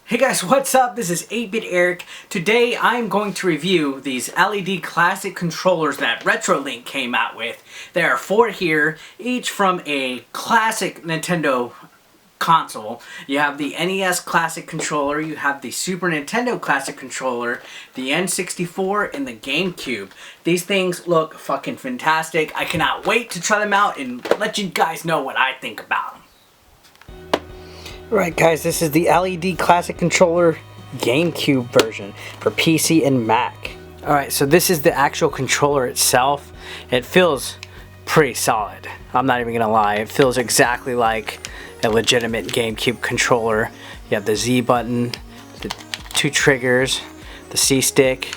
Hey guys, what's up? This is 8-Bit Eric. Today I'm going to review these LED classic controllers that Retrolink came out with. There are 4 here, each from a classic Nintendo console. You have the NES classic controller, you have the Super Nintendo classic controller, the N64, and the GameCube. These things look fucking fantastic. I cannot wait to try them out and let you guys know what I think about them. Alright guys, this is the LED Classic Controller GameCube version for PC and Mac. Alright, so this is the actual controller itself. It feels pretty solid. I'm not even gonna lie. It feels exactly like a legitimate GameCube controller. You have the Z button, the 2 triggers, the C stick.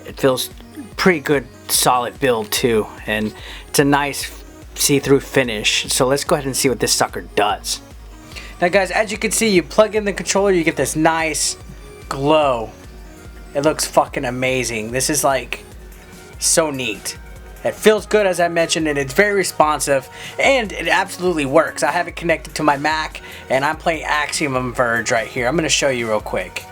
It feels pretty good, solid build too, and it's a nice see-through finish. So let's go ahead and see what this sucker does. Now guys, as you can see, you plug in the controller, you get this nice glow. It looks fucking amazing. This is like so neat. It feels good, as I mentioned, and it's very responsive, and it absolutely works. I have it connected to my Mac, and I'm playing Axiom Verge right here. I'm going to show you real quick.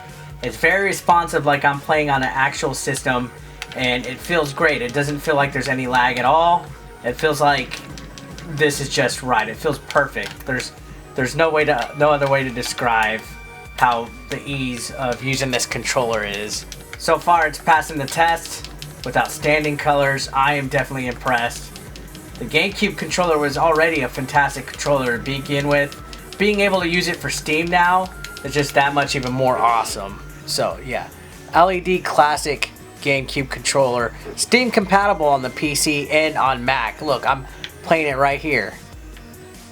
It's very responsive, like I'm playing on an actual system, and it feels great. It doesn't feel like there's any lag at all. It feels like this is just right. It feels perfect. There's no other way to describe how the ease of using this controller is. So far, it's passing the test with outstanding colors. I am definitely impressed. The GameCube controller was already a fantastic controller to begin with. Being able to use it for Steam now is just that much even more awesome. So yeah, LED Classic GameCube controller, Steam compatible on the PC and on Mac. Look, I'm playing it right here.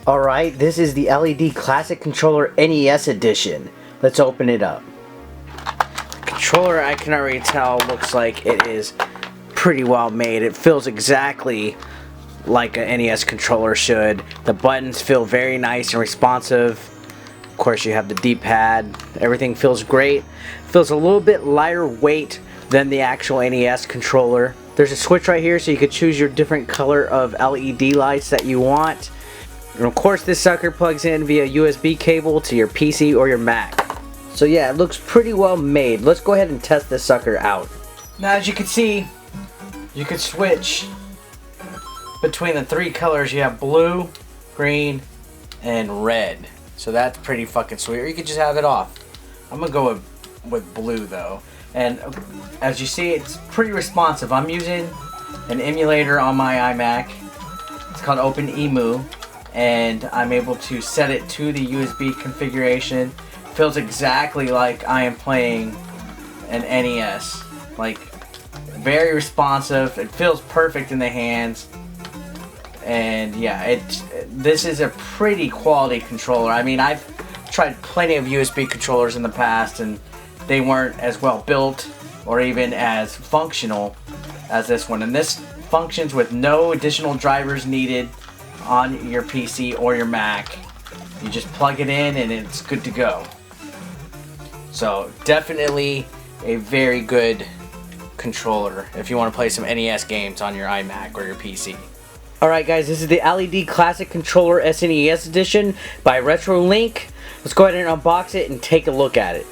Alright, this is the LED Classic Controller NES edition. Let's open it up. The controller, I can already tell, looks like it is pretty well made. It feels exactly like a NES controller should. The buttons feel very nice and responsive. Of course, you have the D-pad. Everything feels great. Feels a little bit lighter weight than the actual NES controller. There's a switch right here so you could choose your different color of LED lights that you want. And of course, this sucker plugs in via USB cable to your PC or your Mac. So yeah, it looks pretty well made. Let's go ahead and test this sucker out. Now, as you can see, you could switch between the 3 colors. You have blue, green, and red. So that's pretty fucking sweet. Or you could just have it off. I'm gonna go with blue though. And as you see, it's pretty responsive. I'm using an emulator on my iMac. It's called OpenEMU, and I'm able to set it to the USB configuration. Feels exactly like I am playing an NES. Like, very responsive. It feels perfect in the hands. And yeah, this is a pretty quality controller. I mean, I've tried plenty of USB controllers in the past, and they weren't as well built or even as functional as this one. And this functions with no additional drivers needed on your PC or your Mac. You just plug it in and it's good to go. So definitely a very good controller if you want to play some NES games on your iMac or your PC. Alright guys, this is the LED Classic Controller SNES edition by Retrolink. Let's go ahead and unbox it and take a look at it.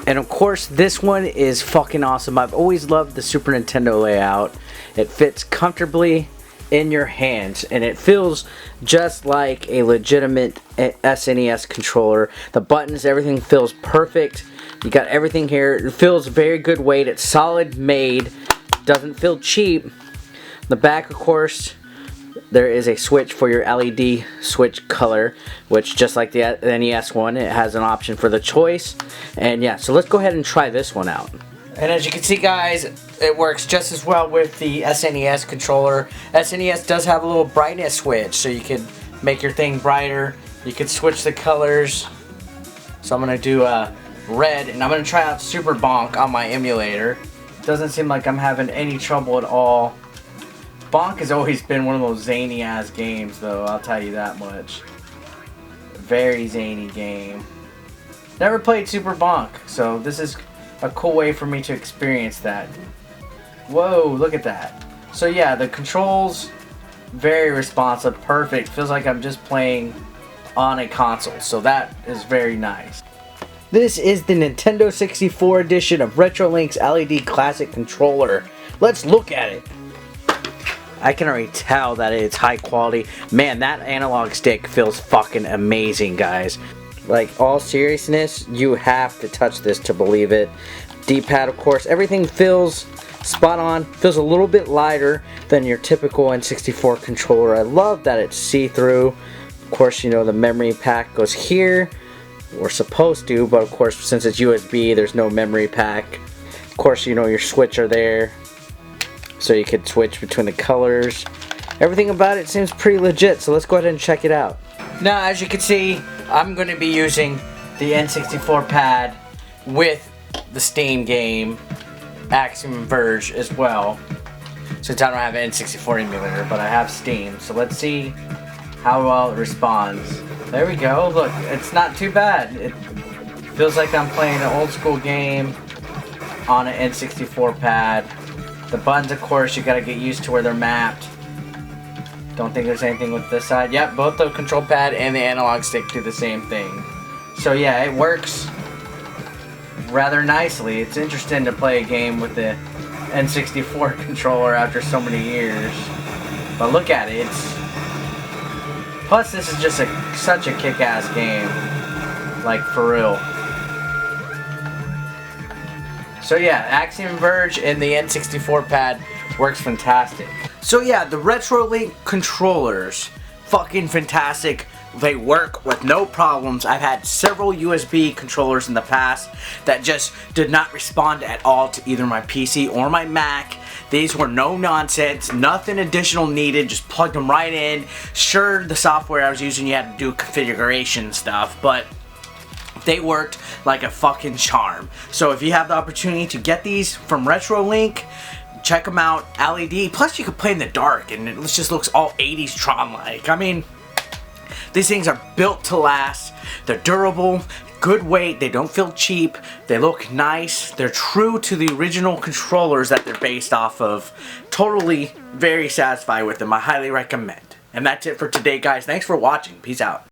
And of course, this one is fucking awesome. I've always loved the Super Nintendo layout. It fits comfortably in your hands, and it feels just like a legitimate SNES controller. The buttons, everything feels perfect. You got everything here. It feels very good weight. It's solid made. Doesn't feel cheap. The back, of course, there is a switch for your LED switch color, which just like the NES one, it has an option for the choice. And yeah, so let's go ahead and try this one out. And as you can see guys, it works just as well with the SNES controller. SNES does have a little brightness switch, so you can make your thing brighter. You can switch the colors. So I'm going to do red, and I'm going to try out Super Bonk on my emulator. Doesn't seem like I'm having any trouble at all. Bonk has always been one of those zany ass games though, I'll tell you that much. Very zany game. Never played Super Bonk, so this is a cool way for me to experience that. Whoa, look at that. So yeah, the controls, very responsive, perfect. Feels like I'm just playing on a console, so that is very nice. This is the Nintendo 64 edition of Retrolink's LED Classic Controller. Let's look at it. I can already tell that it's high quality. Man, that analog stick feels fucking amazing, guys. Like, all seriousness, you have to touch this to believe it. D-pad, of course, everything feels spot on. Feels a little bit lighter than your typical N64 controller. I love that it's see-through. Of course, you know, the memory pack goes here. We're supposed to, but of course, since it's USB, there's no memory pack. Of course, you know, your switch are there, so you could switch between the colors. Everything about it seems pretty legit, so let's go ahead and check it out. Now, as you can see, I'm going to be using the N64 pad with the Steam game Axiom Verge as well, since I don't have an N64 emulator, but I have Steam. So let's see how well it responds. There we go. Look, it's not too bad. It feels like I'm playing an old school game on an N64 pad. The buttons, of course, you gotta get used to where they're mapped. Don't think there's anything with this side. Yep, both the control pad and the analog stick do the same thing. So yeah, it works rather nicely. It's interesting to play a game with the N64 controller after so many years. But look at it. Plus, this is just such a kick-ass game. Like, for real. So yeah, Axiom Verge and the N64 pad works fantastic. So yeah, the Retrolink controllers, fucking fantastic. They work with no problems. I've had several USB controllers in the past that just did not respond at all to either my PC or my Mac. These were no nonsense, nothing additional needed, just plugged them right in. Sure, the software I was using, you had to do configuration stuff, but they worked like a fucking charm. So if you have the opportunity to get these from Retrolink, check them out. LED, plus you can play in the dark and it just looks all 80s Tron-like. I mean, these things are built to last. They're durable, good weight, they don't feel cheap, they look nice, they're true to the original controllers that they're based off of. Totally very satisfied with them. I highly recommend. And that's it for today, guys. Thanks for watching. Peace out.